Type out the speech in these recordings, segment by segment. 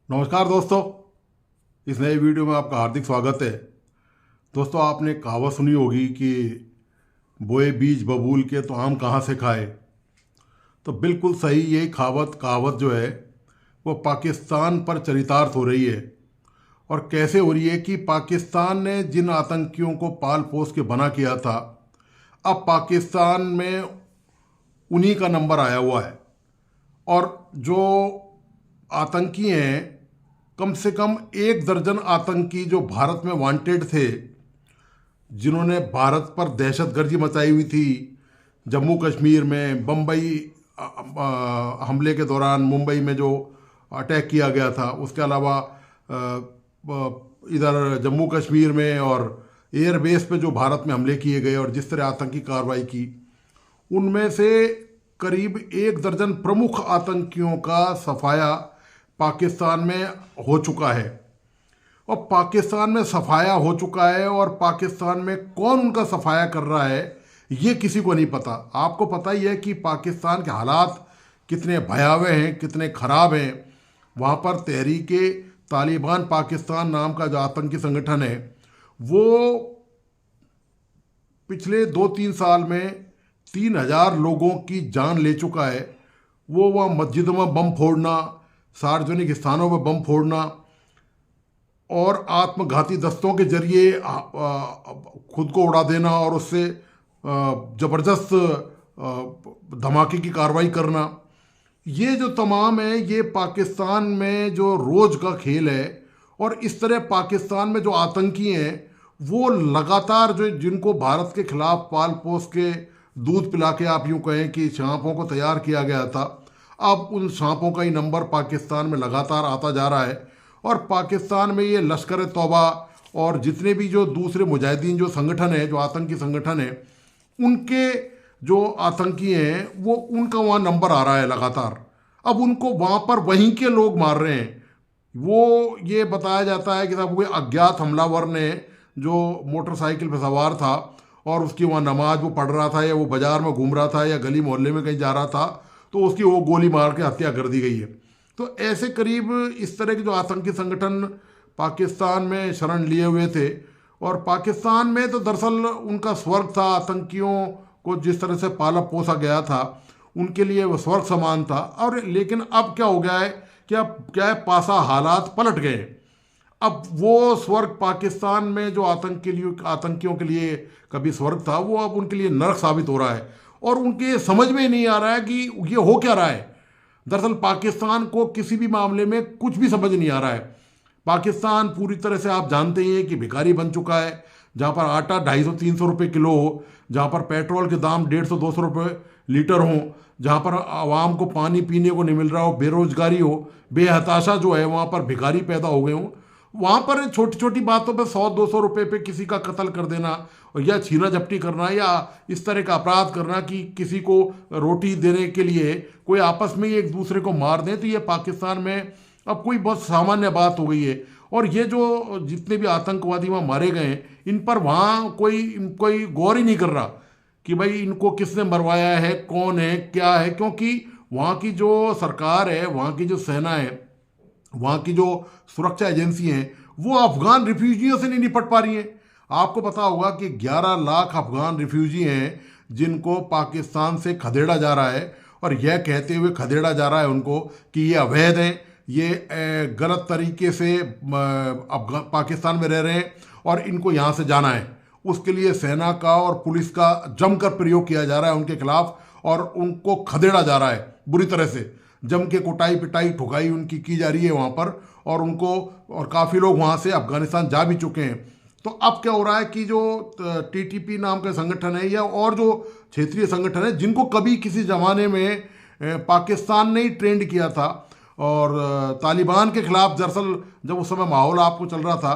नमस्कार दोस्तों, इस नए वीडियो में आपका हार्दिक स्वागत है। दोस्तों, आपने कहावत सुनी होगी कि बोए बीज बबूल के तो आम कहाँ से खाए। तो बिल्कुल सही यही कहावत जो है वो पाकिस्तान पर चरितार्थ हो रही है। और कैसे हो रही है कि पाकिस्तान ने जिन आतंकियों को पाल पोस के बना किया था, अब पाकिस्तान में उन्हीं का नंबर आया हुआ है। और जो आतंकी हैं, कम से कम 1 दर्जन आतंकी जो भारत में वांटेड थे, जिन्होंने भारत पर दहशतगर्दी मचाई हुई थी, जम्मू कश्मीर में बम्बई हमले के दौरान मुंबई में जो अटैक किया गया था, उसके अलावा इधर जम्मू कश्मीर में और एयरबेस पे जो भारत में हमले किए गए और जिस तरह आतंकी कार्रवाई की, उनमें से करीब 1 दर्जन प्रमुख आतंकियों का सफाया पाकिस्तान में हो चुका है। और पाकिस्तान में सफाया हो चुका है और पाकिस्तान में कौन उनका सफाया कर रहा है ये किसी को नहीं पता। आपको पता ही है कि पाकिस्तान के हालात कितने भयावह हैं, कितने ख़राब हैं। वहाँ पर तहरीके तालिबान पाकिस्तान नाम का जो आतंकी संगठन है, वो पिछले 2-3 साल में 3,000 लोगों की जान ले चुका है। वो वहाँ मस्जिदों में बम फोड़ना, सार्वजनिक स्थानों में बम फोड़ना और आत्मघाती दस्तों के जरिए खुद को उड़ा देना और उससे ज़बरदस्त धमाके की कार्रवाई करना, ये जो तमाम है ये पाकिस्तान में जो रोज़ का खेल है। और इस तरह पाकिस्तान में जो आतंकी हैं वो लगातार जो जिनको भारत के खिलाफ पाल पोस के दूध पिला के, आप यूँ कहें कि सांपों को तैयार किया गया था, अब उन सांपों का ही नंबर पाकिस्तान में लगातार आता जा रहा है। और पाकिस्तान में ये लश्कर तौबा और जितने भी जो दूसरे मुजाहिदीन जो संगठन है, जो आतंकी संगठन है, उनके जो आतंकी हैं वो उनका वहाँ नंबर आ रहा है लगातार। अब उनको वहाँ पर वहीं के लोग मार रहे हैं। वो ये बताया जाता है कि साहब कोई अज्ञात हमलावर ने, जो मोटरसाइकिल पर सवार था और उसकी वहाँ नमाज वो पढ़ रहा था या वो बाज़ार में घूम रहा था या गली मोहल्ले में कहीं जा रहा था, तो उसकी वो गोली मार के हत्या कर दी गई है। तो ऐसे करीब इस तरह के जो आतंकी संगठन पाकिस्तान में शरण लिए हुए थे, और पाकिस्तान में तो दरअसल उनका स्वर्ग था। आतंकियों को जिस तरह से पाला पोसा गया था, उनके लिए वो स्वर्ग समान था। और लेकिन अब क्या हो गया है कि अब क्या है, पासा हालात पलट गए। अब वो स्वर्ग पाकिस्तान में जो आतंकियों के लिए कभी स्वर्ग था, वो अब उनके लिए नरक साबित हो रहा है। और उनके समझ में ही नहीं आ रहा है कि ये हो क्या रहा है। दरअसल पाकिस्तान को किसी भी मामले में कुछ भी समझ नहीं आ रहा है। पाकिस्तान पूरी तरह से, आप जानते ही हैं कि भिखारी बन चुका है। जहाँ पर आटा 250-300 रुपये किलो हो, जहाँ पर पेट्रोल के दाम 150-200 रुपये लीटर हों, जहाँ पर आवाम को पानी पीने को नहीं मिल रहा हो, बेरोजगारी हो, बेहताशा जो है, वहाँ पर भिखारी पैदा हो गए हों, वहाँ पर छोटी छोटी बातों पे 100-200 रुपये पे किसी का कत्ल कर देना और या छीना झपटी करना या इस तरह का अपराध करना कि किसी को रोटी देने के लिए कोई आपस में ही एक दूसरे को मार दें, तो ये पाकिस्तान में अब कोई बहुत सामान्य बात हो गई है। और ये जो जितने भी आतंकवादी वहाँ मारे गए हैं, इन पर वहाँ कोई गौर ही नहीं कर रहा कि भाई इनको किसने मरवाया है, कौन है, क्या है। क्योंकि वहाँ की जो सरकार है, वहाँ की जो सेना है, वहाँ की जो सुरक्षा एजेंसी हैं, वो अफगान रिफ्यूजियों से नहीं निपट पा रही हैं। आपको पता होगा कि 11 लाख अफगान रिफ्यूजी हैं जिनको पाकिस्तान से खदेड़ा जा रहा है, और यह कहते हुए खदेड़ा जा रहा है उनको कि ये अवैध हैं, ये गलत तरीके से पाकिस्तान में रह रहे हैं और इनको यहाँ से जाना है। उसके लिए सेना का और पुलिस का जमकर प्रयोग किया जा रहा है उनके खिलाफ, और उनको खदेड़ा जा रहा है बुरी तरह से। जम के कुटाई पिटाई ठुकाई उनकी की जा रही है वहाँ पर, और उनको, और काफ़ी लोग वहाँ से अफगानिस्तान जा भी चुके हैं। तो अब क्या हो रहा है कि जो टीटीपी नाम का संगठन है या और जो क्षेत्रीय संगठन है, जिनको कभी किसी ज़माने में पाकिस्तान ने ही ट्रेंड किया था, और तालिबान के खिलाफ दरअसल जब उस समय माहौल आपको चल रहा था,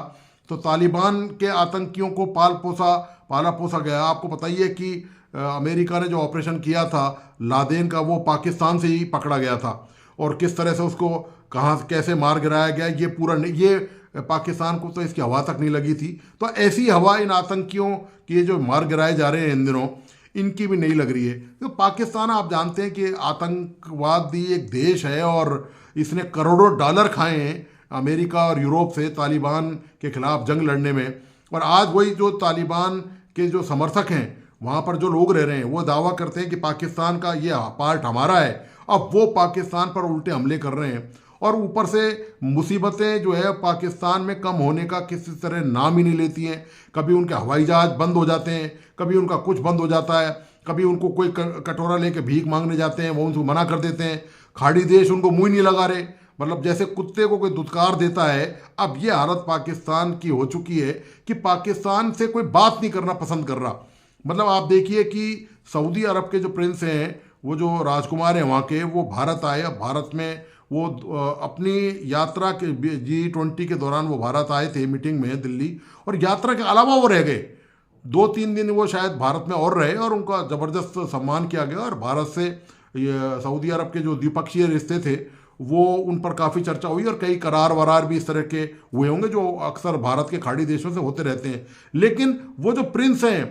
तो तालिबान के आतंकियों को पाला पोसा गया। आपको पता ही है कि अमेरिका ने जो ऑपरेशन किया था लादेन का, वो पाकिस्तान से ही पकड़ा गया था, और किस तरह से उसको कहाँ कैसे मार गिराया गया, ये पूरा नहीं, ये पाकिस्तान को तो इसकी हवा तक नहीं लगी थी। तो ऐसी हवा इन आतंकियों की जो मार गिराए जा रहे हैं इन दिनों, इनकी भी नहीं लग रही है। तो पाकिस्तान, आप जानते हैं कि आतंकवादी एक देश है और इसने करोड़ों डॉलर खाए हैं अमेरिका और यूरोप से तालिबान के खिलाफ जंग लड़ने में। और आज वही जो तालिबान के जो समर्थक हैं, वहाँ पर जो लोग रह रहे हैं, वो दावा करते हैं कि पाकिस्तान का ये पार्ट हमारा है। अब वो पाकिस्तान पर उल्टे हमले कर रहे हैं और ऊपर से मुसीबतें जो है पाकिस्तान में कम होने का किसी तरह नाम ही नहीं लेती हैं। कभी उनके हवाई जहाज बंद हो जाते हैं, कभी उनका कुछ बंद हो जाता है, कभी उनको कोई कटोरा लेके भीख मांगने जाते हैं, वो उनको मना कर देते हैं। खाड़ी देश उनको मुंह नहीं लगा रहे, मतलब जैसे कुत्ते को कोई दुत्कार देता है। अब ये हालत पाकिस्तान की हो चुकी है कि पाकिस्तान से कोई बात नहीं करना पसंद कर रहा। मतलब आप देखिए कि सऊदी अरब के जो प्रिंस हैं, वो जो राजकुमार हैं वहाँ के, वो भारत आए। अब भारत में वो अपनी यात्रा के G20 के दौरान वो भारत आए थे मीटिंग में दिल्ली, और यात्रा के अलावा वो रह गए 2-3 दिन, वो शायद भारत में और रहे और उनका ज़बरदस्त सम्मान किया गया। और भारत से सऊदी अरब के जो द्विपक्षीय रिश्ते थे वो उन पर काफ़ी चर्चा हुई और कई करार वरार भी इस तरह के हुए होंगे जो अक्सर भारत के खाड़ी देशों से होते रहते हैं। लेकिन वो जो प्रिंस हैं,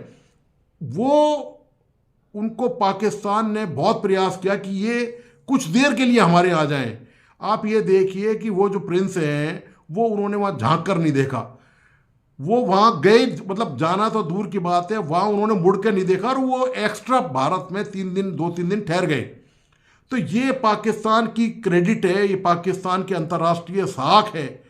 वो उनको पाकिस्तान ने बहुत प्रयास किया कि ये कुछ देर के लिए हमारे आ जाएं। आप ये देखिए कि वो जो प्रिंस हैं, वो उन्होंने वहाँ झांक कर नहीं देखा। वो वहाँ गए, मतलब जाना तो दूर की बात है, वहाँ उन्होंने मुड़ के नहीं देखा और वो एक्स्ट्रा भारत में 2-3 दिन ठहर गए। तो ये पाकिस्तान की क्रेडिट है, ये पाकिस्तान की अंतर्राष्ट्रीय साख है।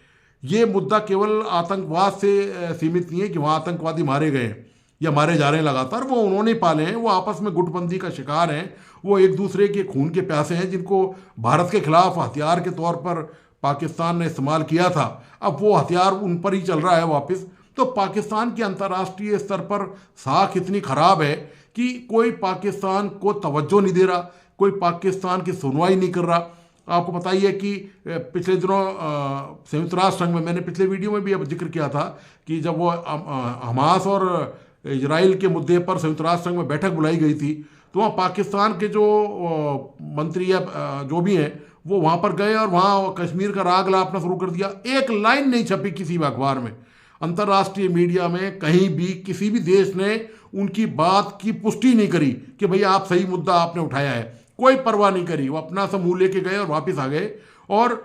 ये मुद्दा केवल आतंकवाद से सीमित नहीं है कि वहाँ आतंकवादी मारे गए या मारे जा रहे हैं लगातार, वो उन्होंने पाले हैं। वो आपस में गुटबंदी का शिकार हैं, वो एक दूसरे के खून के प्यासे हैं, जिनको भारत के खिलाफ हथियार के तौर पर पाकिस्तान ने इस्तेमाल किया था। अब वो हथियार उन पर ही चल रहा है वापस। तो पाकिस्तान की अंतर्राष्ट्रीय स्तर पर साख इतनी खराब है कि कोई पाकिस्तान को तवज्जो नहीं दे रहा, कोई पाकिस्तान की सुनवाई नहीं कर रहा। आपको पता ही है कि पिछले दिनों संयुक्त राष्ट्र संघ में, मैंने पिछले वीडियो में भी अब जिक्र किया था कि जब वो हमास और इजराइल के मुद्दे पर संयुक्त राष्ट्र संघ में बैठक बुलाई गई थी, तो वहाँ पाकिस्तान के जो मंत्री या जो भी हैं, वो वहाँ पर गए और वहाँ कश्मीर का राग लापना शुरू कर दिया। एक लाइन नहीं छपी किसी भी अखबार में, अंतर्राष्ट्रीय मीडिया में, कहीं भी किसी भी देश ने उनकी बात की पुष्टि नहीं करी कि भैया आप सही मुद्दा आपने उठाया है। कोई परवाह नहीं करी, वो अपना समूह लेके गए और वापस आ गए। और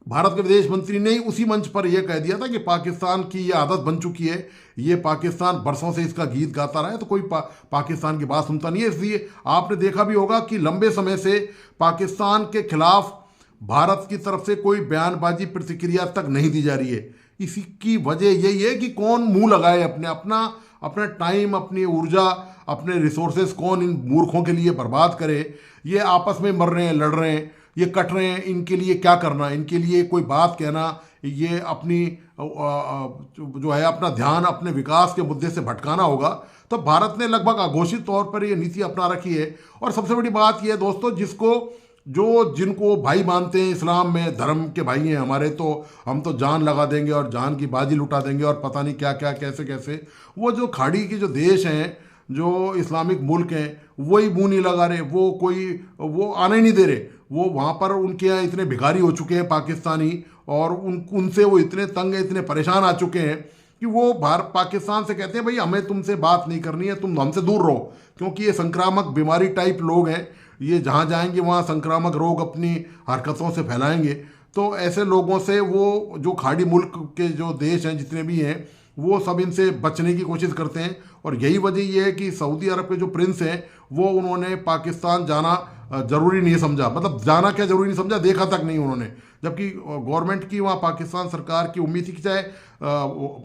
भारत के विदेश मंत्री ने उसी मंच पर यह कह दिया था कि पाकिस्तान की ये आदत बन चुकी है, ये पाकिस्तान बरसों से इसका गीत गाता रहा है, तो कोई पाकिस्तान की बात सुनता नहीं है। इसलिए आपने देखा भी होगा कि लंबे समय से पाकिस्तान के खिलाफ भारत की तरफ से कोई बयानबाजी प्रतिक्रिया तक नहीं दी जा रही है। इसी की वजह यही है कि कौन मुंह लगाए, अपना टाइम, अपनी ऊर्जा, अपने रिसोर्सेज कौन इन मूर्खों के लिए बर्बाद करे। ये आपस में मर रहे हैं, लड़ रहे हैं, ये कट रहे हैं, इनके लिए क्या करना, इनके लिए कोई बात कहना, ये अपनी जो है अपना ध्यान अपने विकास के मुद्दे से भटकाना होगा। तो भारत ने लगभग अघोषित तौर पर ये नीति अपना रखी है। और सबसे बड़ी बात ये है दोस्तों, जिनको भाई मानते हैं इस्लाम में, धर्म के भाई हैं हमारे, तो हम तो जान लगा देंगे और जान की बाजी लुटा देंगे और पता नहीं क्या क्या कैसे कैसे। वो जो खाड़ी के जो देश हैं, जो इस्लामिक मुल्क हैं, वही मुंह नहीं लगा रहे, वो आने नहीं दे रहे। वो वहाँ पर उनके यहाँ इतने भिखारी हो चुके हैं पाकिस्तानी, और उनसे वो इतने तंग हैं, इतने परेशान आ चुके हैं कि वो पाकिस्तान से कहते हैं भाई हमें तुमसे बात नहीं करनी है, तुम हमसे दूर रहो, क्योंकि ये संक्रामक बीमारी टाइप लोग हैं। ये जहाँ जाएंगे वहाँ संक्रामक रोग अपनी हरकतों से फैलाएंगे। तो ऐसे लोगों से वो जो खाड़ी मुल्क के जो देश हैं जितने भी हैं, वो सब इनसे बचने की कोशिश करते हैं। और यही वजह ये है कि सऊदी अरब के जो प्रिंस हैं, वो उन्होंने पाकिस्तान जाना ज़रूरी नहीं समझा। मतलब जाना क्या ज़रूरी नहीं समझा, देखा तक नहीं उन्होंने। जबकि गवर्नमेंट की, वहाँ पाकिस्तान सरकार की उम्मीद थी कि चाहे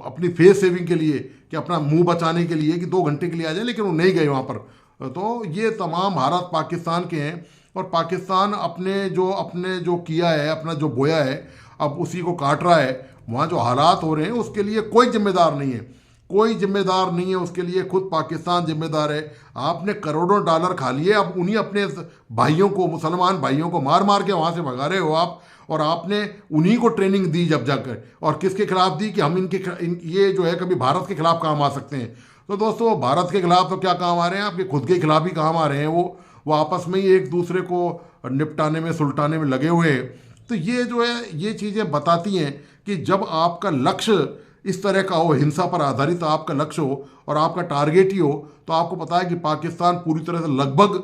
अपनी फेस सेविंग के लिए, कि अपना मुंह बचाने के लिए कि 2 घंटे के लिए आ जाए, लेकिन वो नहीं गए वहाँ पर। तो ये तमाम हालात पाकिस्तान के हैं। और पाकिस्तान अपने जो किया है, अपना जो बोया है, अब उसी को काट रहा है। वहाँ जो हालात हो रहे हैं उसके लिए कोई जिम्मेदार नहीं है, कोई जिम्मेदार नहीं है उसके लिए, खुद पाकिस्तान जिम्मेदार है। आपने करोड़ों डॉलर खा लिए, अब उन्हीं अपने भाइयों को, मुसलमान भाइयों को मार मार के वहाँ से भगा रहे हो आप। और आपने उन्हीं को ट्रेनिंग दी जब जाकर, और किसके खिलाफ दी कि हम ये जो है कभी भारत के खिलाफ काम आ सकते हैं। तो दोस्तों, भारत के खिलाफ तो क्या काम आ रहे हैं, आपके खुद के खिलाफ ही काम आ रहे हैं। वो आपस में ही एक दूसरे को निपटाने में, सुलटाने में लगे हुए हैं। तो ये जो है, ये चीज़ें बताती हैं कि जब आपका लक्ष्य इस तरह का हो, हिंसा पर आधारित आपका लक्ष्य हो और आपका टारगेट ही हो, तो आपको पता है कि पाकिस्तान पूरी तरह से लगभग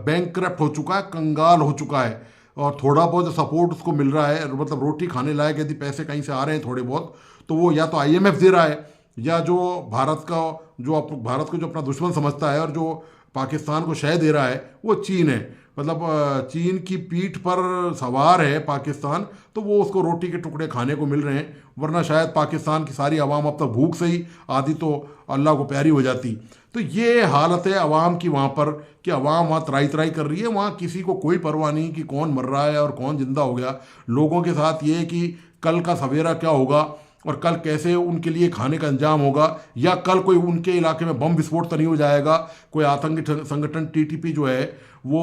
बैंकक्रप्ट हो चुका है, कंगाल हो चुका है। और थोड़ा बहुत जो सपोर्ट उसको मिल रहा है, मतलब रोटी खाने लायक यदि पैसे कहीं से आ रहे हैं थोड़े बहुत, तो वो या तो आईएमएफ दे रहा है, या जो भारत का भारत को जो अपना दुश्मन समझता है और जो पाकिस्तान को शह दे रहा है, वो चीन है। मतलब चीन की पीठ पर सवार है पाकिस्तान, तो वो उसको रोटी के टुकड़े खाने को मिल रहे हैं, वरना शायद पाकिस्तान की सारी आवाम अब तक भूख से ही आधी तो अल्लाह को प्यारी हो जाती। तो ये हालत है अवाम की वहाँ पर, कि अवाम वहाँ त्राई त्राई कर रही है, वहाँ किसी को कोई परवाह नहीं कि कौन मर रहा है और कौन जिंदा हो गया। लोगों के साथ ये कि कल का सवेरा क्या होगा और कल कैसे उनके लिए खाने का इंतजाम होगा, या कल कोई उनके इलाके में बम विस्फोट तो नहीं हो जाएगा, कोई आतंकी संगठन टीटीपी जो है वो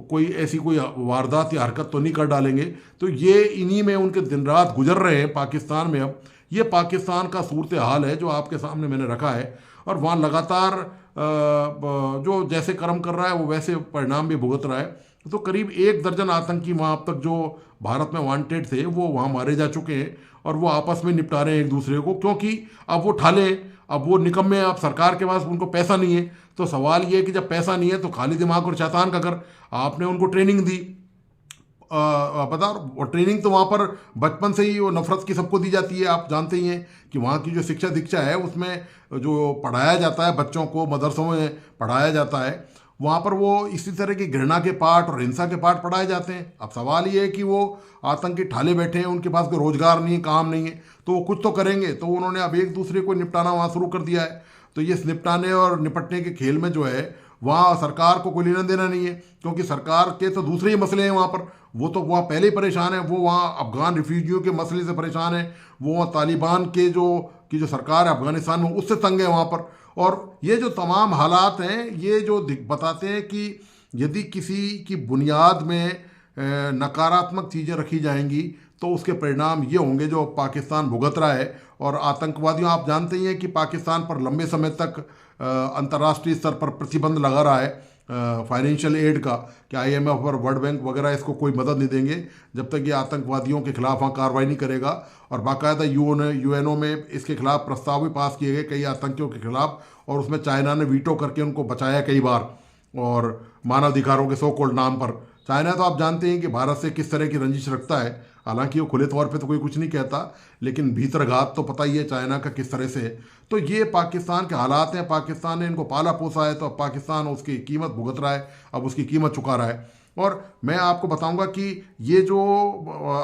कोई ऐसी कोई वारदात या हरकत तो नहीं कर डालेंगे। तो ये इन्हीं में उनके दिन रात गुजर रहे हैं पाकिस्तान में। अब ये पाकिस्तान का सूरत हाल है जो आपके सामने मैंने रखा है, और वहाँ लगातार जो जैसे कर्म कर रहा है वो वैसे परिणाम भी भुगत रहा है। तो करीब 1 दर्जन आतंकी वहाँ अब तक जो भारत में वांटेड थे वो वहाँ मारे जा चुके हैं, और वो आपस में निपटा रहे हैं एक दूसरे को, क्योंकि अब वो ठाले, अब वो निकम्मे, अब सरकार के पास उनको पैसा नहीं है। तो सवाल ये है कि जब पैसा नहीं है तो खाली दिमाग और शैतान का कर। आपने उनको ट्रेनिंग दी, पता, और ट्रेनिंग तो वहाँ पर बचपन से ही वो नफरत की सबको दी जाती है। आप जानते ही हैं कि वहाँ की जो शिक्षा दीक्षा है उसमें जो पढ़ाया जाता है बच्चों को, मदरसों में पढ़ाया जाता है, वहाँ पर वो इसी तरह की घृणा के पाठ और हिंसा के पाठ पढ़ाए जाते हैं। अब सवाल ये है कि वो आतंकी ठाले बैठे हैं, उनके पास कोई रोजगार नहीं है, काम नहीं है, तो वो कुछ तो करेंगे। तो उन्होंने अब एक दूसरे को निपटाना वहाँ शुरू कर दिया है। तो ये निपटाने और निपटने के खेल में जो है वहाँ सरकार को कोई लेना देना नहीं है, क्योंकि सरकार के तो दूसरे ही मसले हैं वहाँ पर। वो तो वहाँ पहले ही परेशान है, वो वहाँ अफगान रिफ्यूजियों के मसले से परेशान है, वो वहाँ तालिबान के जो सरकार है अफगानिस्तान में उससे तंग है वहाँ पर। और ये जो तमाम हालात हैं ये जो बताते हैं कि यदि किसी की बुनियाद में नकारात्मक चीज़ें रखी जाएंगी तो उसके परिणाम ये होंगे जो पाकिस्तान भुगत रहा है। और आतंकवादियों, आप जानते ही हैं कि पाकिस्तान पर लंबे समय तक अंतर्राष्ट्रीय स्तर पर प्रतिबंध लगा रहा है फाइनेंशियल एड का, कि आईएमएफ और वर्ल्ड बैंक वगैरह इसको कोई मदद नहीं देंगे जब तक ये आतंकवादियों के खिलाफ वहाँ कार्रवाई नहीं करेगा। और बाकायदा यूएनओ में इसके खिलाफ प्रस्ताव भी पास किए गए कई आतंकियों के खिलाफ, और उसमें चाइना ने वीटो करके उनको बचाया कई बार, और मानवाधिकारों के सो कॉल्ड नाम पर। चाइना तो आप जानते हैं कि भारत से किस तरह की रंजिश रखता है, हालांकि वो खुले तौर पे तो कोई कुछ नहीं कहता, लेकिन भीतरघात तो पता ही है चाइना का किस तरह से है। तो ये पाकिस्तान के हालात हैं, पाकिस्तान ने इनको पाला पोसा है, तो अब पाकिस्तान उसकी कीमत भुगत रहा है, अब उसकी कीमत चुका रहा है। और मैं आपको बताऊंगा कि ये जो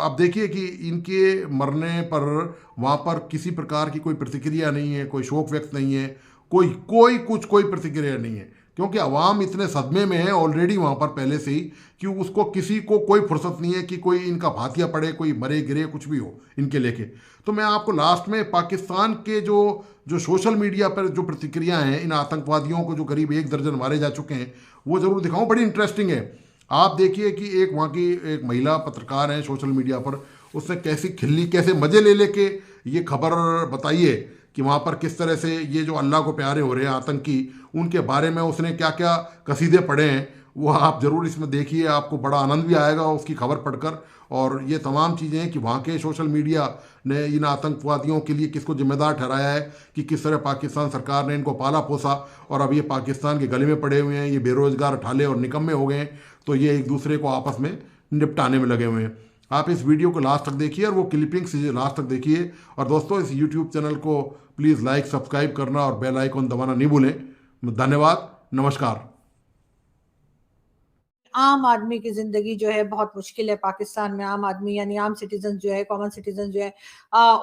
अब देखिए कि इनके मरने पर वहाँ पर किसी प्रकार की कोई प्रतिक्रिया नहीं है, कोई शोक व्यक्त नहीं है, कोई प्रतिक्रिया नहीं है, क्योंकि अवाम इतने सदमे में है ऑलरेडी वहाँ पर पहले से ही, कि उसको किसी को कोई फुर्सत नहीं है कि कोई इनका भातिया पड़े, कोई मरे गिरे, कुछ भी हो इनके लेके। तो मैं आपको लास्ट में पाकिस्तान के जो जो सोशल मीडिया पर जो प्रतिक्रिया हैं इन आतंकवादियों को, जो करीब 1 दर्जन मारे जा चुके हैं, वो ज़रूर दिखाऊं, बड़ी इंटरेस्टिंग है। आप देखिए कि एक वहाँ की एक महिला पत्रकार है सोशल मीडिया पर, उसने कैसी खिल्ली, कैसे मज़े ले लेके ये खबर बताई है कि वहाँ पर किस तरह से ये जो अल्लाह को प्यारे हो रहे हैं आतंकी, उनके बारे में उसने क्या क्या कसीदे पढ़े हैं, वो आप ज़रूर इसमें देखिए, आपको बड़ा आनंद भी आएगा उसकी खबर पढ़कर। और ये तमाम चीज़ें हैं कि वहाँ के सोशल मीडिया ने इन आतंकवादियों के लिए किसको जिम्मेदार ठहराया है, कि किस तरह पाकिस्तान सरकार ने इनको पाला पोसा, और अब ये पाकिस्तान के गले में पड़े हुए हैं, ये बेरोजगार, ठाले और निकम्मे हो गए हैं, तो ये एक दूसरे को आपस में निपटाने में लगे हुए हैं। आप इस वीडियो को लास्ट तक देखिए और वो क्लिपिंग्स लास्ट तक देखिए। और दोस्तों, इस यूट्यूब चैनल को प्लीज़ लाइक, सब्सक्राइब करना और बेल आइकन दबाना नहीं भूलें। धन्यवाद, नमस्कार। आम आदमी की जिंदगी जो है बहुत मुश्किल है पाकिस्तान में। आम आदमी यानी आम सिटीजन जो है, कॉमन सिटीजन जो है,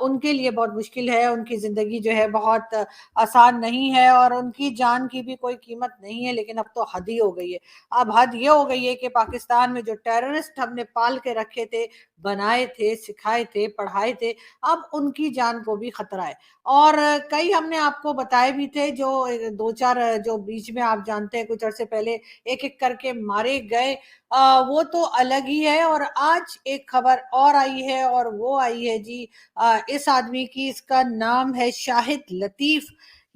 उनके लिए बहुत मुश्किल है। उनकी जिंदगी जो है बहुत आसान नहीं है, और उनकी जान की भी कोई कीमत नहीं है। लेकिन अब तो हद ही हो गई है। अब हद ये हो गई है कि पाकिस्तान में जो टेररिस्ट हमने पाल के रखे थे, बनाए थे, सिखाए थे, पढ़ाए थे, अब उनकी जान को भी खतरा है। और कई हमने आपको बताए भी थे, जो 2-4 जो बीच में आप जानते हैं कुछ अरसे पहले एक एक करके मारे गए, वो तो अलग ही है। और आज एक खबर और आई है, और वो आई है जी इस आदमी की। इसका नाम है शाहिद लतीफ।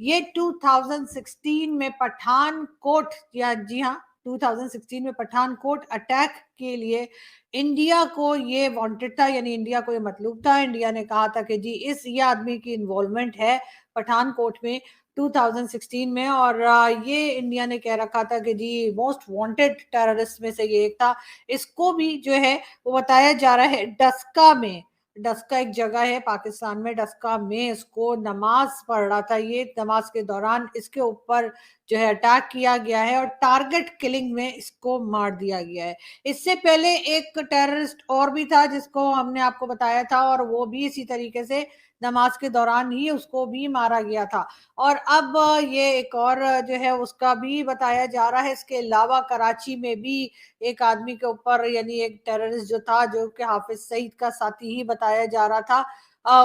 ये 2016 में पठानकोट, या जी हाँ, 2016 में पठानकोट अटैक के लिए इंडिया को ये वांटेड था, यानी इंडिया को ये मतलूब था। इंडिया ने कहा था कि जी ये आदमी की इन्वॉल्वमेंट है पठानकोट में, 2016 में। और ये इंडिया ने कह रखा था कि जी मोस्ट वांटेड टेररिस्ट में से ये एक था। इसको भी जो है वो बताया जा रहा है डस्का में, डस्का एक जगह है पाकिस्तान में, डस्का में इसको नमाज पढ़ रहा था, ये नमाज के दौरान इसके ऊपर जो है अटैक किया गया है और टारगेट किलिंग में इसको मार दिया गया है। इससे पहले एक टेररिस्ट और भी था जिसको हमने आपको बताया था, और वो भी इसी तरीके से नमाज के दौरान ही उसको भी मारा गया था। और अब ये एक और जो है उसका भी बताया जा रहा है। इसके अलावा कराची में भी एक आदमी के ऊपर, यानी एक टेररिस्ट जो था, जो कि हाफिज सईद का साथी ही बताया जा रहा था,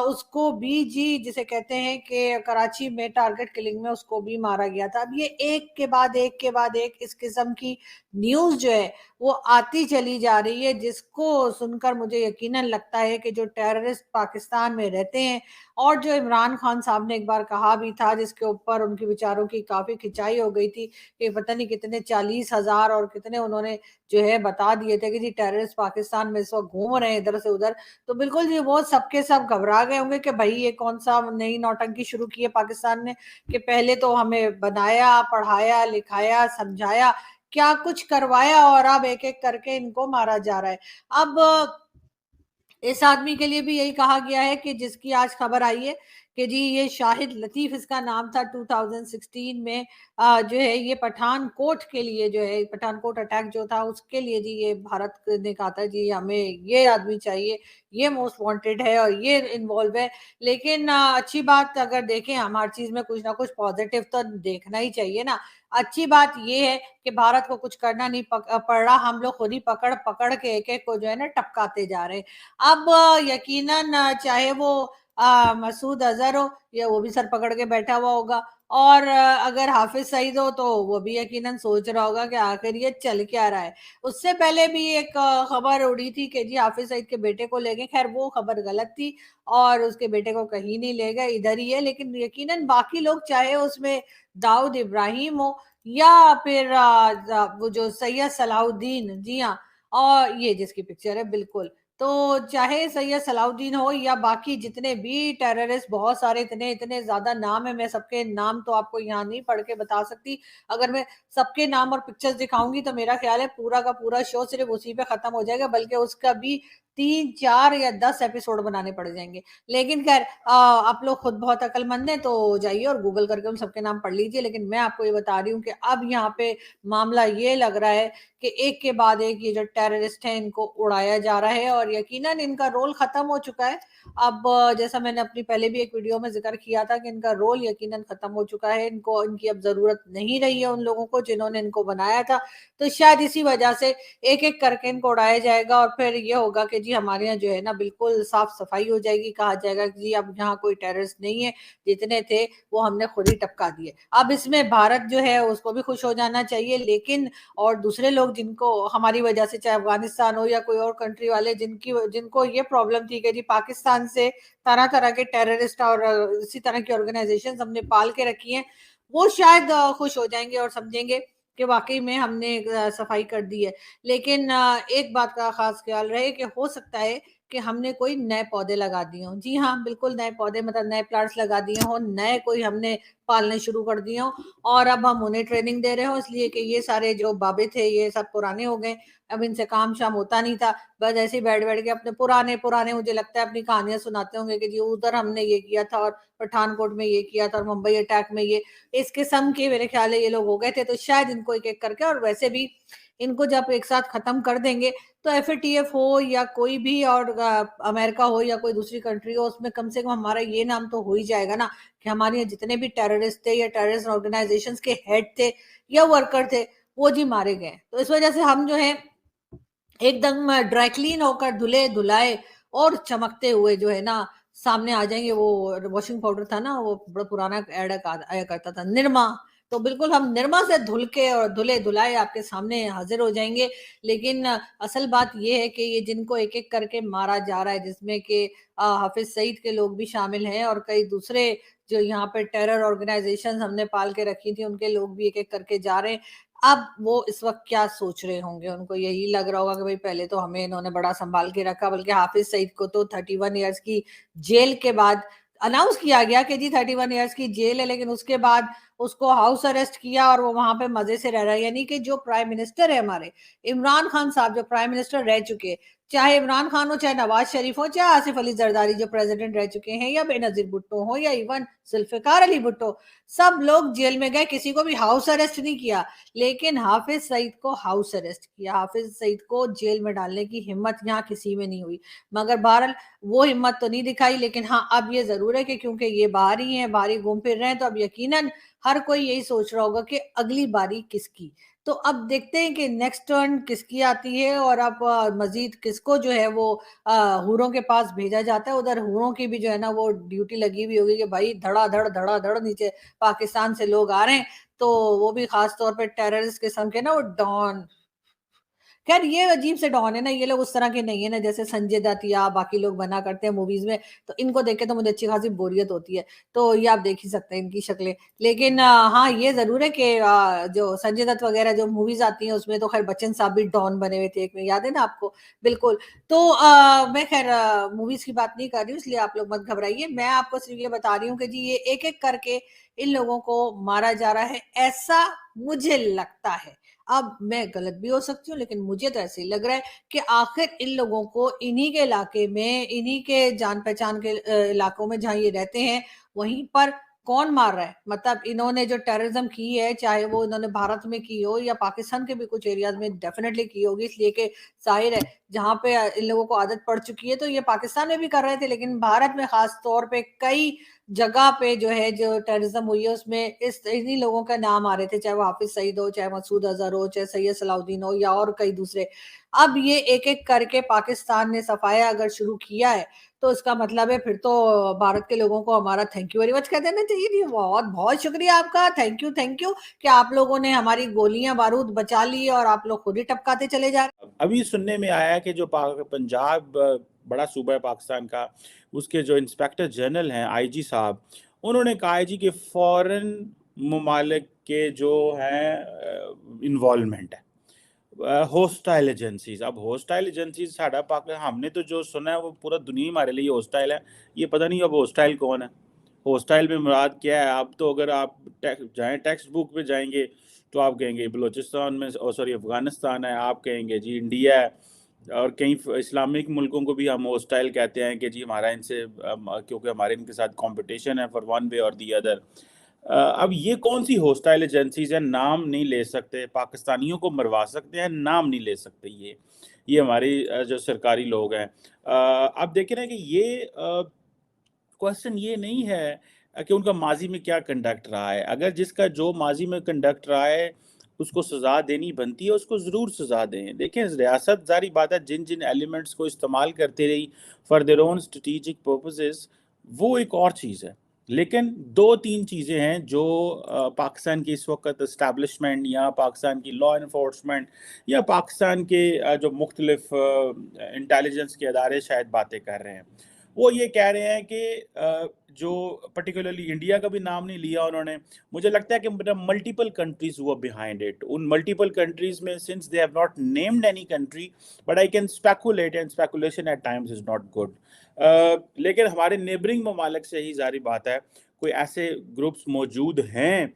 उसको भी जी, जिसे कहते हैं कि कराची में टारगेट किलिंग में उसको भी मारा गया था। अब ये एक के बाद एक के बाद एक इस किस्म की न्यूज जो है वो आती चली जा रही है, जिसको सुनकर मुझे यकीनन लगता है कि जो टेररिस्ट पाकिस्तान में रहते हैं, और जो इमरान खान साहब ने एक बार कहा भी था, जिसके ऊपर उनके विचारों की काफी खिंचाई हो गई थी कि पता नहीं कितने 40,000 और कितने उन्होंने जो है बता दिए थे कि जी टेररिस्ट पाकिस्तान में इस वक्त घूम रहे हैं इधर से उधर। तो बिल्कुल जी वो सबके सब घबरा गए होंगे कि भाई ये कौन सा नई नौटंकी शुरू की है पाकिस्तान ने, कि पहले तो हमें बनाया, पढ़ाया, लिखाया, समझाया, क्या कुछ करवाया, और अब एक एक करके इनको मारा जा रहा है। अब इस आदमी के लिए भी यही कहा गया है कि जिसकी आज खबर आई है कि जी ये शाहिद लतीफ इसका नाम था, 2016 में जो है ये पठानकोट के लिए, जो है पठानकोट अटैक जो था उसके लिए जी ये भारत ने कहा था जी हमें ये आदमी चाहिए, ये मोस्ट वांटेड है और ये इन्वॉल्व है। लेकिन अच्छी बात अगर देखें, हम हर चीज में कुछ ना कुछ पॉजिटिव तो देखना ही चाहिए ना। अच्छी बात ये है कि भारत को कुछ करना नहीं पड़ रहा, हम लोग खुद ही पकड़ पकड़ के एक एक को जो है ना टपकाते जा रहे हैं। अब यकीनन चाहे वो मसूद अजहर हो, या वो भी सर पकड़ के बैठा हुआ होगा, और अगर हाफिज सईद हो तो वो भी यकीनन सोच रहा होगा कि आखिर ये चल क्या रहा है। उससे पहले भी एक खबर उड़ी थी कि जी हाफिज सईद के बेटे को ले गए, खैर वो खबर गलत थी, और उसके बेटे को कहीं नहीं ले गए, इधर ही है। लेकिन यकीनन बाकी लोग, चाहे उसमें दाऊद इब्राहिम हो या फिर वो जो सैयद सलाउद्दीन, जी हाँ, और ये जिसकी पिक्चर है बिल्कुल, तो चाहे सैयद सलाउद्दीन हो या बाकी जितने भी टेररिस्ट, बहुत सारे, इतने इतने ज्यादा नाम है, मैं सबके नाम तो आपको यहाँ नहीं पढ़ के बता सकती। अगर मैं सबके नाम और पिक्चर्स दिखाऊंगी तो मेरा ख्याल है पूरा का पूरा शो सिर्फ उसी पे खत्म हो जाएगा, बल्कि उसका भी 3, 4 या 10 एपिसोड बनाने पड़ जाएंगे। लेकिन खैर आप लोग खुद बहुत अक्लमंद हैं, तो जाइए और गूगल करके उन सबके नाम पढ़ लीजिए। लेकिन मैं आपको ये बता रही हूँ कि अब यहाँ पे मामला ये लग रहा है कि एक के बाद एक ये जो टेररिस्ट हैं इनको उड़ाया जा रहा है, और यकीनन इनका रोल खत्म हो चुका है। अब जैसा मैंने अपनी पहले भी एक वीडियो में जिक्र किया था कि इनका रोल यकीनन खत्म हो चुका है, इनको, इनकी अब जरूरत नहीं रही है उन लोगों को जिन्होंने इनको बनाया था। तो शायद इसी वजह से एक एक करके इनको उड़ाया जाएगा, और फिर ये होगा कि जी हमारे यहाँ जो है ना बिल्कुल साफ सफाई हो जाएगी, कहा जाएगा कि जी अब यहाँ कोई टेररिस्ट नहीं है, जितने थे वो हमने खुद ही टपका दिए। अब इसमें भारत जो है उसको भी खुश हो जाना चाहिए, लेकिन और दूसरे लोग जिनको हमारी वजह से, चाहे अफगानिस्तान हो या कोई और कंट्री वाले, जिनको ये प्रॉब्लम थी कि जी पाकिस्तान से तरह तरह के टेररिस्ट और इसी तरह की ऑर्गेनाइजेशन हमने पाल के रखी हैं, वो शायद खुश हो जाएंगे और समझेंगे कि वाकई में हमने सफाई कर दी है। लेकिन एक बात का खास ख्याल रहे कि हो सकता है कि हमने कोई नए पौधे लगा दिए हों, जी हाँ बिल्कुल नए पौधे, मतलब नए प्लांट्स लगा दिए हों, नए कोई हमने पालने शुरू कर दिए हों, और अब हम उन्हें ट्रेनिंग दे रहे हो इसलिए कि ये सारे जो बाबे थे ये सब पुराने हो गए, अब इनसे काम शाम होता नहीं था, बस ऐसे ही बैठ बैठ के अपने पुराने पुराने, मुझे लगता है अपनी कहानियां सुनाते होंगे कि जी उधर हमने ये किया था, और पठानकोट में ये किया था, और मुंबई अटैक में ये, इस किस्म के मेरे ख्याल है ये लोग हो गए थे। तो शायद इनको एक एक करके, और वैसे भी इनको जब एक साथ खत्म कर देंगे तो एफएटीएफ हो या कोई भी और अमेरिका हो या कोई दूसरी कंट्री हो, उसमें कम से कम हमारा ये नाम तो हो ही जाएगा ना कि हमारे यहाँ जितने भी टेररिस्ट थे या टेररिस्ट ऑर्गेनाइजेशंस के हेड थे या वर्कर थे वो जी मारे गए। तो इस वजह से हम जो है एकदम ड्राई क्लीन होकर, धुले धुलाए और चमकते हुए जो है ना सामने आ जाएंगे। वो वॉशिंग पाउडर था ना, वो बड़ा पुराना एड आया करता था, निरमा, तो बिल्कुल हम निरमा से धुल के और धुले धुलाए आपके सामने हाजिर हो जाएंगे। लेकिन असल बात ये है कि ये जिनको एक एक करके मारा जा रहा है, जिसमें कि हाफिज सईद के लोग भी शामिल हैं और कई दूसरे जो यहाँ पे टेरर ऑर्गेनाइजेशन हमने पाल के रखी थी उनके लोग भी एक एक करके जा रहे हैं। अब वो इस वक्त क्या सोच रहे होंगे, उनको यही लग रहा होगा कि भाई पहले तो हमें इन्होंने बड़ा संभाल के रखा, बल्कि हाफिज सईद को तो 31 ईयर्स की जेल के बाद अनाउंस किया गया कि जी 31 इयर्स की जेल है, लेकिन उसके बाद उसको हाउस अरेस्ट किया और वो वहां पे मजे से रह रहा है। यानी कि जो प्राइम मिनिस्टर है हमारे इमरान खान साहब, जो प्राइम मिनिस्टर रह चुके, चाहे इमरान खान हो, चाहे नवाज शरीफ हो, चाहे आसिफ अली जरदारी जो प्रेसिडेंट रह चुके हैं, या बेनजीर भुट्टो हो, या इवन जुल्फिकार अली भुट्टो, सब लोग जेल में गए, किसी को भी हाउस अरेस्ट नहीं किया। लेकिन हाफिज सईद को हाउस अरेस्ट किया, हाफिज सईद को जेल में डालने की हिम्मत यहाँ किसी में नहीं हुई। मगर बहरहाल वो हिम्मत तो नहीं दिखाई। लेकिन हाँ, अब ये जरूर है कि क्योंकि ये बाहर ही है, बाहर ही घूम फिर रहे हैं, तो अब यकीनन हर कोई यही सोच रहा होगा कि अगली बारी किसकी। तो अब देखते हैं कि नेक्स्ट टर्न किसकी आती है, और अब मजीद किसको जो है वो हूरों के पास भेजा जाता है। उधर हूरों की भी जो है ना वो ड्यूटी लगी हुई होगी कि भाई धड़ाधड़ नीचे पाकिस्तान से लोग आ रहे हैं, तो वो भी खास तौर पे टेररिस्ट किस्म के ना, वो डॉन। खैर ये अजीब से डॉन है ना, ये लोग उस तरह के नहीं है ना जैसे संजय दत्त या बाकी लोग बना करते हैं मूवीज में। तो इनको देख के तो मुझे अच्छी खासी बोरियत होती है। तो ये आप देख ही सकते हैं इनकी शक्लें। लेकिन हाँ, ये जरूर है कि जो संजय दत्त वगैरह जो मूवीज आती हैं उसमें तो खैर बच्चन साहब भी डॉन बने हुए थे एक में, याद है ना आपको? बिल्कुल। तो मैं खैर मूवीज की बात नहीं कर रही हूँ, इसलिए आप लोग मत घबराइए। मैं आपको सिर्फ ये बता रही हूँ कि जी ये एक एक करके इन लोगों को मारा जा रहा है, ऐसा मुझे लगता है। अब मैं गलत भी हो सकती हूँ, लेकिन मुझे तो ऐसे ही लग रहा है कि आखिर इन लोगों को इन्हीं के इलाके में, इन्हीं के जान पहचान के इलाकों में जहां ये रहते हैं, वहीं पर कौन मार रहा है। मतलब इन्होंने जो टेररिज्म की है, चाहे वो इन्होंने भारत में की हो या पाकिस्तान के भी कुछ एरियाज में डेफिनेटली की होगी, इसलिए कि जाहिर है जहां पे इन लोगों को आदत पड़ चुकी है, तो ये पाकिस्तान में भी कर रहे थे। लेकिन भारत में खास तौर पे कई जगह पे जो है जो टेररिज्म हुई है, उसमें इस इन्हीं लोगों का नाम आ रहे थे, चाहे वो हाफिज सईद हो, चाहे मसूद अजहर हो, चाहे सैयद सलाउद्दीन हो, या और कई दूसरे। अब ये एक एक करके पाकिस्तान ने सफाया अगर शुरू किया है, तो इसका मतलब है फिर तो भारत के लोगों को हमारा थैंक यू वेरी मच कह देना चाहिए। जी बहुत बहुत शुक्रिया आपका, थैंक यू कि आप लोगों ने हमारी गोलियां बारूद बचा ली और आप लोग खुद ही टपकाते चले जा रहे। अभी सुनने में आया कि जो पंजाब बड़ा सूबा है पाकिस्तान का, उसके जो इंस्पेक्टर जनरल हैं आईजी साहब, उन्होंने कहा है जी कि फॉरेन ममालिक के जो हैं इन्वॉल्वमेंट है, होस्टाइल एजेंसीज। अब होस्टाइल एजेंसीज साढ़ा पाक हमने तो जो सुना है वो पूरा दुनिया हमारे लिए होस्टाइल है। ये पता नहीं अब होस्टाइल कौन है, होस्टाइल में मुराद क्या है। आप तो अगर आप जाएँ टेक्स्ट बुक पे जाएंगे तो आप कहेंगे बलूचिस्तान में, सॉरी अफ़गानिस्तान है, आप कहेंगे जी इंडिया है, और कई इस्लामिक मुल्कों को भी हम होस्टाइल कहते हैं कि जी हमारा इनसे क्योंकि हमारे इनके साथ कंपटीशन है फॉर वन वे और दी अदर। अब ये कौन सी होस्टाइल एजेंसीज हैं, नाम नहीं ले सकते, पाकिस्तानियों को मरवा सकते हैं, नाम नहीं ले सकते। ये हमारी जो सरकारी लोग हैं। अब देखें ना कि ये क्वेश्चन ये नहीं है कि उनका माजी में क्या कंडक्ट रहा है। अगर जिसका जो माजी में कंडक्ट रहा है उसको सज़ा देनी बनती है, उसको ज़रूर सज़ा दें। देखें रियासत ज़ारी बात है जिन जिन एलिमेंट्स को इस्तेमाल करते रही for their own strategic purposes, वो एक और चीज़ है। लेकिन दो तीन चीज़ें हैं जो पाकिस्तान की इस वक्त इस्टेब्लिशमेंट या पाकिस्तान की लॉ इन्फोर्समेंट या पाकिस्तान के जो मुख्तलिफ इंटेलिजेंस के अदारे शायद बातें कर रहे हैं। वो ये कह रहे हैं कि जो पर्टिकुलरली इंडिया का भी नाम नहीं लिया उन्होंने। मुझे लगता है कि मल्टीपल कंट्रीज हुआ बिहाइंड इट। उन मल्टीपल कंट्रीज में since they have not named any country, but I can speculate, and speculation at times is not good. लेकिन हमारे नेबरिंग ममालिक से ही जारी बात है कोई ऐसे ग्रुप्स मौजूद हैं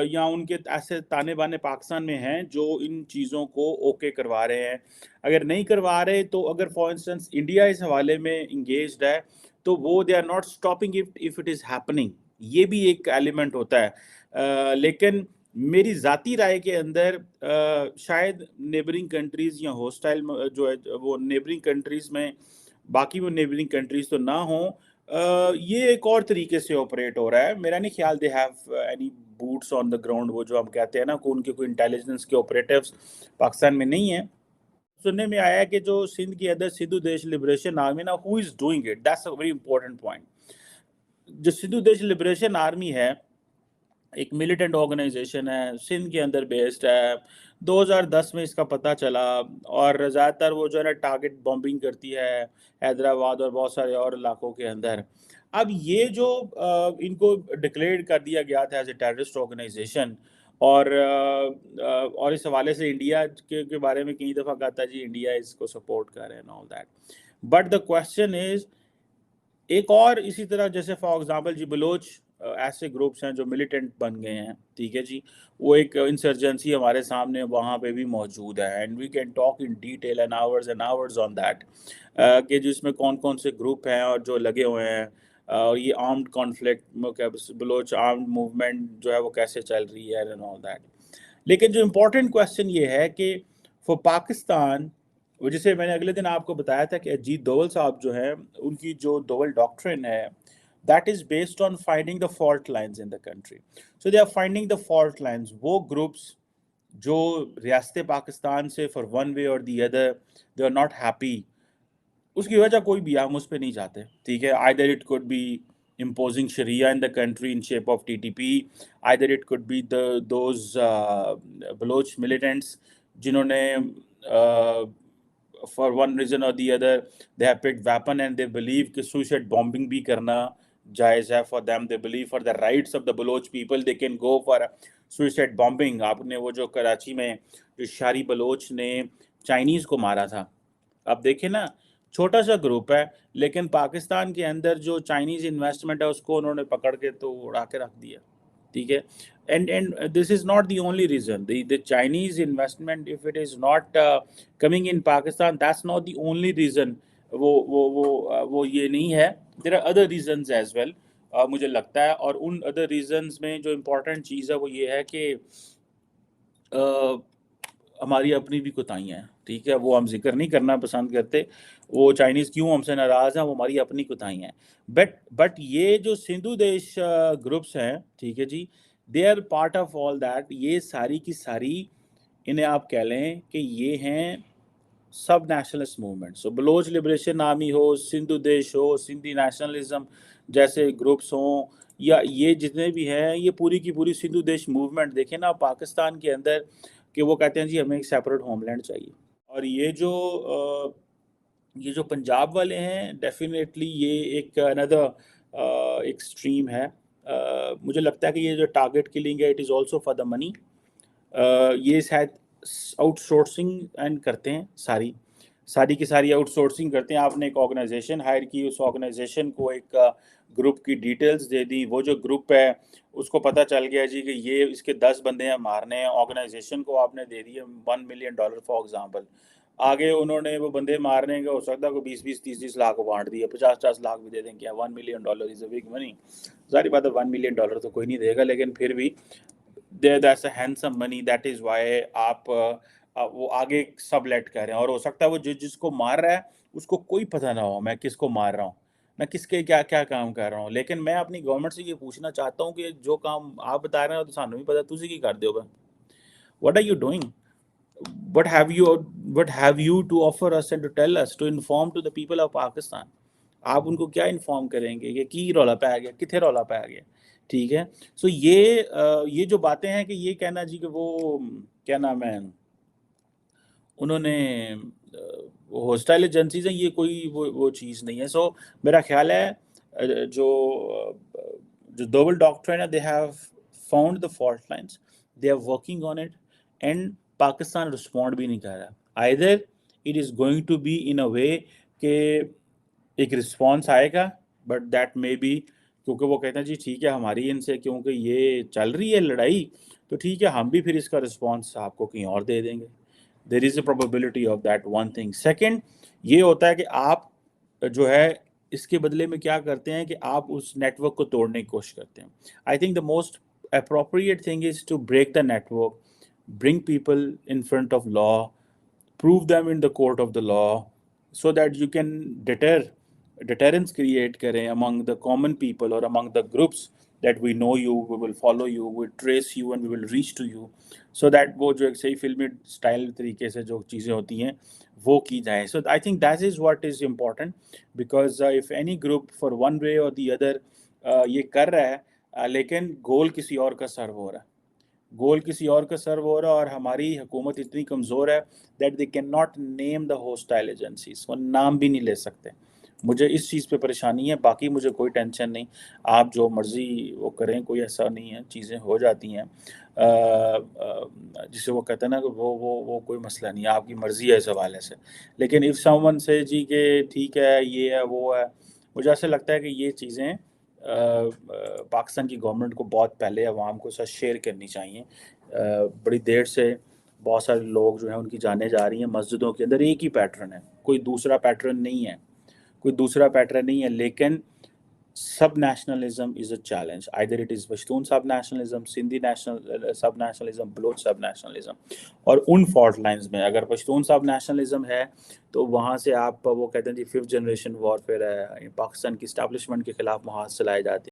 या उनके ऐसे ताने बाने पाकिस्तान में हैं जो इन चीज़ों को ओके करवा रहे हैं। अगर नहीं करवा रहे तो अगर फॉर इंस्टेंस इंडिया इस हवाले में इंगेज्ड है तो वो they are not stopping if it is happening. ये भी एक एलिमेंट होता है। लेकिन मेरी ज़ाती राय के अंदर शायद नेबरिंग कंट्रीज़ या हॉस्टाइल जो है वो नेबरिंग कंट्रीज़ में, बाकी वो नेबरिंग कंट्रीज़ तो ना हों। ये एक और तरीके से ऑपरेट हो रहा है। मेरा नहीं ख्याल they have any boots on the ground, वो जो हम कहते हैं ना कि उनके कोई इंटेलिजेंस के ऑपरेटिव्स पाकिस्तान में नहीं है। सुनने में आया है कि जो सिंध के अंदर सिंधु देश लिबरेशन आर्मी ना, who is doing it, that's a very important point. जो सिंधु देश लिबरेशन आर्मी है एक मिलिटेंट ऑर्गेनाइजेशन है, सिंध के अंदर बेस्ड है। 2010 में इसका पता चला और ज़्यादातर वो जो है ना टारगेट बॉम्बिंग करती है हैदराबाद और बहुत सारे और इलाकों के अंदर। अब ये जो इनको डिक्लेयर कर दिया गया था एज ए टेररिस्ट ऑर्गेनाइजेशन, और इस हवाले से इंडिया के बारे में कई दफ़ा कहा था जी इंडिया इसको सपोर्ट कर रहे हैं all that. But the question is एक और इसी तरह जैसे फॉर एग्जांपल जी बलोच ऐसे ग्रुप्स हैं जो मिलिटेंट बन गए हैं, ठीक है जी, वो एक इंसर्जेंसी हमारे सामने वहाँ पे भी मौजूद है and we can talk in detail and hours on that कि जिसमें कौन कौन से ग्रुप हैं और जो लगे हुए हैं और ये armed conflict Baloch armed movement जो है वो कैसे चल रही है एंड ऑल दैट। लेकिन जो इम्पोर्टेंट क्वेश्चन ये है कि फॉर पाकिस्तान, वो जैसे मैंने अगले दिन आपको बताया था कि अजीत दोवल साहब जो है उनकी जो दोवल डॉक्ट्रिन है that is based on finding the fault lines in the country. So they are finding the fault lines, वो ग्रुप्स जो रियासत पाकिस्तान से फॉर वन वे और the other they are not happy, उसकी वजह कोई भी, हम उस पर नहीं जाते, ठीक है। Either it could be imposing Sharia in the country in shape of TTP, either it could be those Baloch militants जिन्होंने for one reason or the other they have picked weapon and they believe कि suicide bombing भी करना जायज़ है for them, they believe for the rights of the Baloch people they can go for suicide bombing। आपने वो जो कराची में जो शारी बलोच ने चाइनीज़ को मारा था, अब देखें ना, छोटा सा ग्रुप है लेकिन पाकिस्तान के अंदर जो चाइनीज़ इन्वेस्टमेंट है उसको उन्होंने पकड़ के तो उड़ा के रख दिया, ठीक है। and this is not the only reason, the Chinese investment, if it is not coming in Pakistan, that's not the only reason। वो ये नहीं है, there are other reasons as well मुझे लगता है। और उन other reasons में जो important चीज़ है वो ये है कि हमारी अपनी भी कोताहियाँ हैं, ठीक है, वो हम जिक्र नहीं करना पसंद करते, वो चाइनीज़ क्यों हमसे नाराज़ हैं, वो हमारी अपनी कोताहियाँ हैं। बट ये जो सिंधु देश ग्रुप्स हैं, ठीक है ji, they are part of all that. ये सारी की सारी इन्हें आप कह लें कि ये हैं सब नेशनलिस्ट मूवमेंट। सो बलोच लिबरेशन आर्मी हो, सिंधु देश हो, सिंधी नेशनलिज्म जैसे ग्रुप्स हों, या ये जितने भी हैं, ये पूरी की पूरी सिंधु देश मूवमेंट देखें ना पाकिस्तान के अंदर, कि वो कहते हैं जी हमें एक सेपरेट होमलैंड चाहिए। और ये जो पंजाब वाले हैं, डेफिनेटली ये एक अनदर एक्सट्रीम है। मुझे लगता है कि ये जो टारगेट किलिंग है it is also for the money. ये शायद आउटसोर्सिंग एंड करते हैं, सारी की सारी आउटसोर्सिंग करते हैं। आपने एक ऑर्गेनाइजेशन हायर की, उस ऑर्गेनाइजेशन को एक ग्रुप की डिटेल्स दे दी, वो जो ग्रुप है उसको पता चल गया जी कि ये इसके 10 बंदे हैं मारने हैं, ऑर्गेनाइजेशन को आपने दे दिए $1 मिलियन फॉर एग्जांपल। आगे उन्होंने वो बंदे मारने का हो सकता है को 20-20, 30-30 लाख बांट दिए, 50-50 लाख भी दे दें, क्या $1 million is a big money? सारी बात है, $1 मिलियन तो कोई नहीं देगा, लेकिन फिर भी that's a handsome money, that is why आप वो आगे सब लेट कर रहे हैं। और हो सकता है वो जिसको मार रहा है उसको कोई पता ना हो मैं किसको मार रहा हूँ, मैं किसके क्या क्या काम कर रहा हूँ। लेकिन मैं अपनी गवर्नमेंट से ये पूछना चाहता हूँ कि जो काम आप बता रहे हो तो सानू भी पता, तुसी की कर दोगे? What are you doing? What have you to offer us and to tell us, to inform to the people of Pakistan? आप उनको क्या इन्फॉर्म करेंगे कि की रौला पै गया, किथे रौला पै गया, ठीक है। सो ये जो बातें हैं कि ये कहना जी कि वो क्या नाम है, उन्होंने हॉस्टाइल एजेंसीज हैं, ये कोई वो चीज़ नहीं है। सो मेरा ख्याल है जो दोवल डॉक्ट्रिन है, they have found the fault lines, they are working on it and Pakistan respond भी नहीं कर रहा। Either it is going to be in a way कि एक रिस्पॉन्स आएगा, बट दैट मे बी, क्योंकि वो कहते हैं जी ठीक है हमारी इनसे क्योंकि ये चल रही है लड़ाई, तो ठीक है हम भी फिर इसका रिस्पॉन्स आपको कहीं और दे देंगे। There is a probability of that, one thing. Second ये होता है कि आप जो है इसके बदले में क्या करते हैं कि आप उस नेटवर्क को तोड़ने की कोशिश करते हैं। I think the most appropriate thing is to break the network, bring people in front of law, prove them in the court of the law, so that you can deterrence create करें among the common people or among the groups that we know you, we will follow you, we will trace you and we will reach to you, so that वो जो एक सही फिल्मी style तरीके से जो चीज़ें होती हैं वो की जाए। So I think that is what is important, because if any group for one way or the other ये कर रहा है लेकिन गोल किसी और का सर्व हो रहा है, गोल किसी और का सर्व हो रहा है, और हमारी हुकूमत इतनी कमज़ोर है that they can not name the hostile agencies, वो नाम भी नहीं ले सकते। मुझे इस चीज़ पे परेशानी है, बाकी मुझे कोई टेंशन नहीं, आप जो मर्ज़ी वो करें, कोई ऐसा नहीं है, चीज़ें हो जाती हैं जिसे वो कहते हैं ना कि वो कोई मसला नहीं है, आपकी मर्ज़ी है इस हवाले से। लेकिन इफ़ समवन से जी के ठीक है ये है वो है, मुझे ऐसा लगता है कि ये चीज़ें पाकिस्तान की गवर्नमेंट को बहुत पहले अवाम को साथ शेयर करनी चाहिए। बड़ी देर से बहुत सारे लोग जो हैं उनकी जानें जा रही हैं, मस्जिदों के अंदर एक ही पैटर्न है, कोई दूसरा पैटर्न नहीं है, लेकिन सब nationalism is a challenge, either it is Pashtun सब नेशनलिज्म, सिंधी नेशनल सब नेशनलिज्म, बलोच सब नेशनलिज्म। और उन फॉल्ट लाइंस में अगर पश्तून सब नेशनलिज्म है तो वहाँ से आप वो कहते हैं जी 5th जनरेशन वॉरफेयर है, पाकिस्तान की इस्टेब्लिशमेंट के खिलाफ मुहाज चलाए जाते हैं।